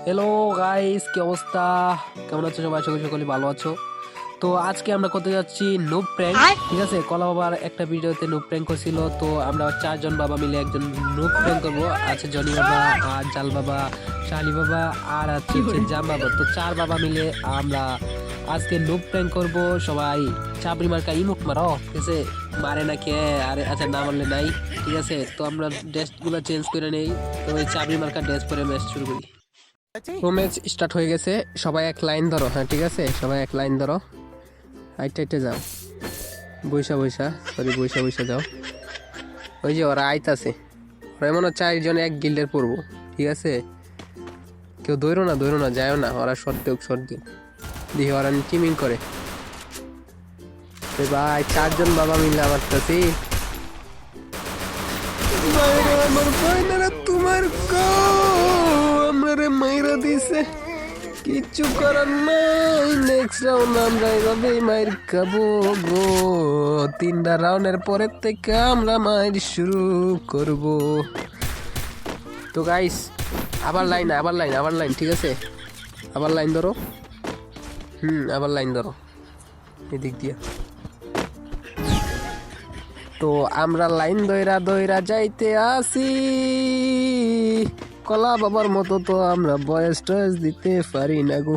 Hello guys, কি অবস্থা? কেমন আছো সবাই? আশা করি সকলে ভালো আছো। তো আজকে আমরা করতে যাচ্ছি নুব প্র্যাঙ্ক। ঠিক আছে, কলা বাবার একটা ভিডিওতে নুব প্র্যাঙ্ক করছিল, তো আমরা 4জন বাবা মিলে একজন নুব প্র্যাঙ্ক করবো। আছে জনি বাবা, আর জাল বাবা, শালি বাবা, আর আছে জাম বাবা। তো 4 বাবা মিলে আমরা আজকে নুব প্র্যাঙ্ক করবো। সবাই চাবরি মার্কা ইমুক মারো, ঠিক আছে? মারে না কে? আরে আচ্ছা, না মারলে নাই। ঠিক আছে, তো আমরা ড্রেস গুলো চেঞ্জ করে নেই। তো ওই চাবরি মার্কা ড্রেস পরে ম্যাচ শুরু করি। তো ম্যাচ স্টার্ট হয়ে গেছে। সবাই এক লাইন ধরো। হ্যাঁ, ঠিক আছে, সবাই এক লাইন ধরো। হাইটে হাইটে যাও, বৈশা বৈশা, সরি, বৈশা বৈশা যাও। ওই যে ওরা আইতাছে, ওরা এমন 4 জন এক গিল্ডের পড়বো। ঠিক আছে, কেউ দৌড়ো না, যায়ও না। ওরা শর্ট দেউক দেখি ওরা টিমিং করে। ভাই 4জন বাবা মিলে আমার কাছে। আমার বইনারা তোমার গো আমারে মাইরা দিছে, কিচ্ছু করার নাই। নেক্সট রাউন্ড আমরা এভাবে মাইর খাবো গো। 3টা রাউন্ডের পরের থেকে আমরা মাইর শুরু করব। তো গাইস, আবার লাইন, ঠিক আছে? আবার লাইন ধরো। আবার লাইন ধরো এদিক দিয়ে। তো আমরা লাইন দইরা যাইতে আসি। কলা বাবার মতো তো আমরা বয়স টয়েস দিতে পারি না গো।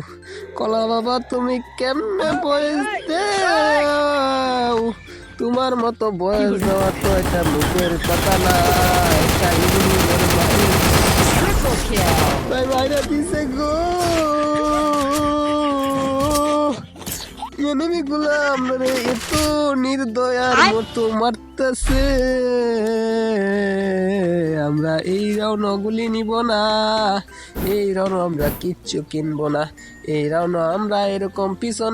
কলা বাবা, তুমি কেমনে বয়স দেও? তোমার মতো বয়স দেওয়া তো এটা মুখের কথা না। বাইরে দিছে গো। এনিমিগুলা আমরা এত নির্দয়ার মতো মারতেছে। আমরা এই রাউন্ড গুলি নিব না, এই রাউন্ড আমরা কিচ্ছু কিনবো না। এই রাউন্ড আমরা এরকম পিছন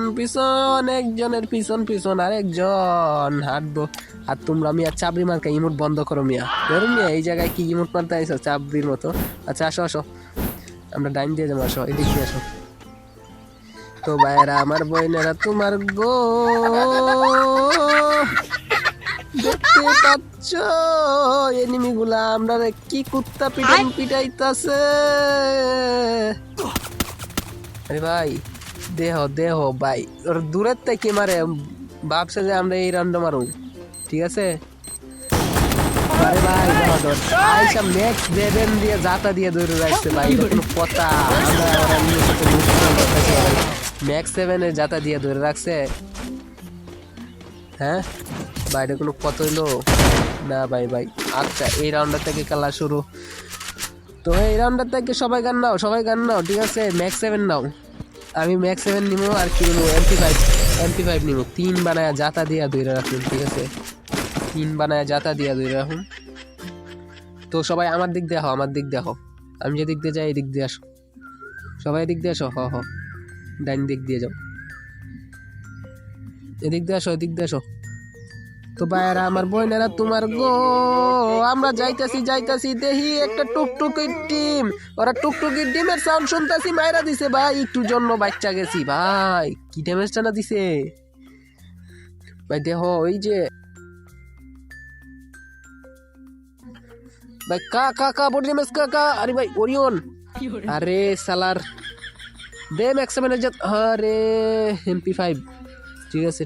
একজনের পিছন আরেকজন হাঁটবো। আর তোমরা মিয়া চাবরি মার্কা ইমোট বন্ধ করো মিয়া। ধরো মিয়া, এই জায়গায় কি ইমোট মারতে আইসো চাবরির মতো? আচ্ছা, আসো, আমরা ডাইন দিয়ে যাবো। আসো, এদিক দিয়ে আসো। তো ভাইরা, আমার বইনেরা তোমার গো, দেখতে পাচ্ছ এনিমি গুলা আমরা কি কুত্তা পিটাইতাছে। আরে ভাই, দেহ ভাই, ওর দূরের থেকে মারে, ভাবছে যে আমরা এই রাউন্ড মারু। ঠিক আছে, আরে ভাই আইসা ম্যাক্স 7 দিয়ে জাতা দিয়ে দৌড়ে রাখছে ভাই। কোনো কথা? আমরা ম্যাক্স 7-এর জাতা দিয়ে ধরে রাখছে। হ্যাঁ, বাইরে কোনো কত হইলো না ভাই। আচ্ছা, এই রাউন্ডার থেকে খেলা শুরু। তো এই রাউন্ডার থেকে সবাই গান নাও, ঠিক আছে? ম্যাক্স 7 নাও। আমি ম্যাক্স 7 নিবো। আর কি নিবো? MP5 নিবো। 3 বানায় জাতা দিয়া ধরে রাখুন, ঠিক আছে? 3 বানায় জাতা দিয়া ধরে রাখুন। তো সবাই আমার দিক দেখো, আমি যে দিক দিয়ে যাই এদিক দিয়ে আসো। সবাই এদিক দিয়ে আসো। হ ডাইন দিক দিয়ে যাও, এদিক দিয়ে আসো। তো ভাইয়েরা, আমার বোনেরা তোমার গো, আমরা যাইতাছি দেখি একটা টুকটুকির টিম। ওরা টুকটুকির টিমের সাউন্ড শুনতাছি, মাইরা দিছে ভাই। একটু জন্য বাচ্চা গেছি ভাই। কি ড্যামেজটা না দিছে ভাই, দেখো ওই যে ভাই, কা বডি ড্যামেজ কা। আরে ভাই, ওরিয়ন, আরে সালার দে ম্যাক্স 7 আরে MP5। ঠিক আছে।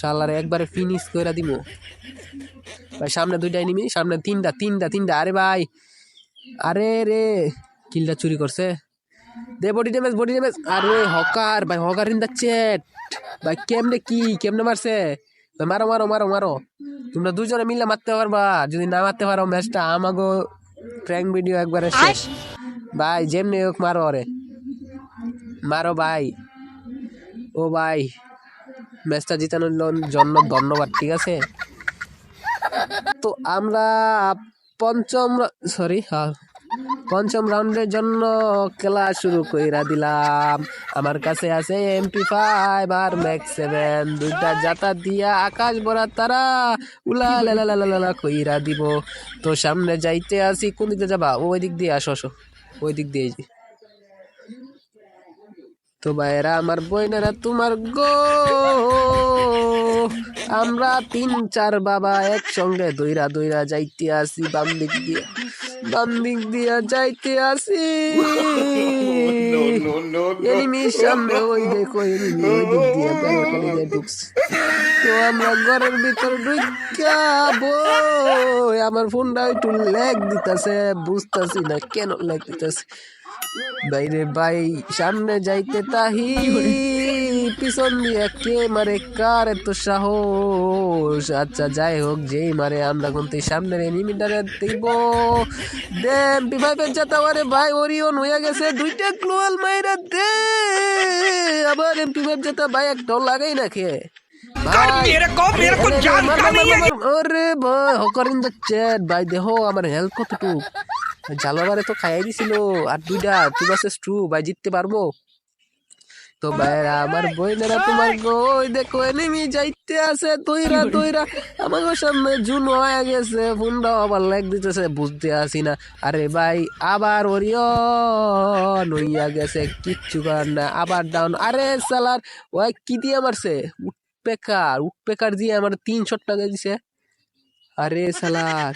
শালার একবারে ফিনিশ কইরা দিমু ভাই। সামনে 2টা এনিমি, সামনে 3টা। আরে ভাই, আরে রে, কিলটা চুরি করছে। দে বডি ড্যামেজ। আরে হকার ভাই, হকার ইন দা চ্যাট ভাই। কেমনে মারছে ভাই? মারো। তোমরা 2জনে মিলে মারতে পারবা। যদি না মারতে পারো, ম্যাচটা আমাগো প্র্যাঙ্ক ভিডিও একবারে শেষ ভাই। যেমনি হোক মারো ভাই। ও ভাই, ম্যাচটা জিতানোর জন্য ধন্যবাদ, ঠিক আছে? তো আমরা পঞ্চম রাউন্ডের জন্য খেলা শুরু কইরা দিলাম। আমার কাছে আছে MP5 আর ম্যাক্স 7। 2টা জাতা দিয়া আকাশ ভরা তারা উলা লা কইরা দিব। তো সামনে যাইতে আসি। কোন দিকে যাবা? ওই দিক দিয়ে আসো, ওই দিক দিয়ে। তো ভাইরা, আমার বইনেরা তোমার গো, আমরা 3-4 বাবা একসঙ্গে দইরা যাইতে আসি বাম দিক দিয়ে। বাম দিক দিয়া যাইতে আসি, এনিমির সামনে ওই দেখো এনিমি ওই দিক দিয়া ব্যালকনি দিয়ে ঢুকছে। তো আমরা ঘরের ভিতর ঢুকাবো। আমার ফোনটা একটু ল্যাগ দিতেছে, বুঝতেছি না কেন ল্যাগ দিতেছে। বাইরে ভাই সামনে যাইতে তাহি, পিছন দিয়ে কে মারে, কার এত সাহস। আচ্ছা যাই হোক, যেই মারে আমরা কিন্তু সামনের এনিমিটারে দেখব। দেন বিভাইপের যেতে পারে ভাই, ওরিয়ন হয়ে গেছে, দুইটা গ্লোয়াল মাইরা দে। আবার এমপি5 যেতে ভাই, একটাও লাগাই না খেয়ে ভাই। ওরে ভাই হকার ইন দ্য চ্যাট ভাই, দেখো আমার হেলথ কতটুকু। জালাবারে তো খাইয়াই দিছিল, আর দুইটা 2 ভাই, জিততে পারবো তো ভাইরা আমার বইনেরা। তোমার ওই দেখো এনিমি যাইতে আছে তৈরা তৈরা, আমাকে সামনে জুন হয়ে গেছে, ফোনটাও আবার লাইক দিতেছে, বুঝতে আসি না। আরে ভাই আবার ওরিয়ন হইয়া গেছে, কিচ্ছু করার না, আবার ডাউন। আরে সালার ওই কি দিয়ে মারছে, উঠপেকার দিয়ে আমার 300 টাকা দিছে। আরে সালার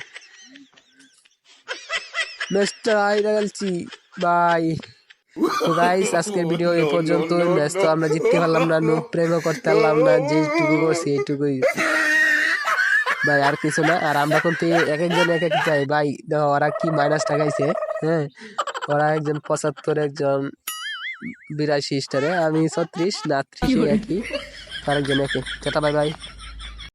ম্যাচটা আইরা গেলছি ভাই। তো গাইস আজকের ভিডিও এই পর্যন্ত। ম্যাচ তো আমরা জিততে পারলাম না, নো প্রেমও করতে পারলাম না, যেটুকু করছি এইটুকুই ভাই, আর কিছু না। আর আমরা কিন্তু এক একজন এক এক চাই ভাই। দেখো ওরা কি মাইনাস টাকাইছে, হ্যাঁ ওরা একজন 75, একজন 82 স্টারে, আমি 36 না 30 একই, আরেকজন একে। Tata bye bye.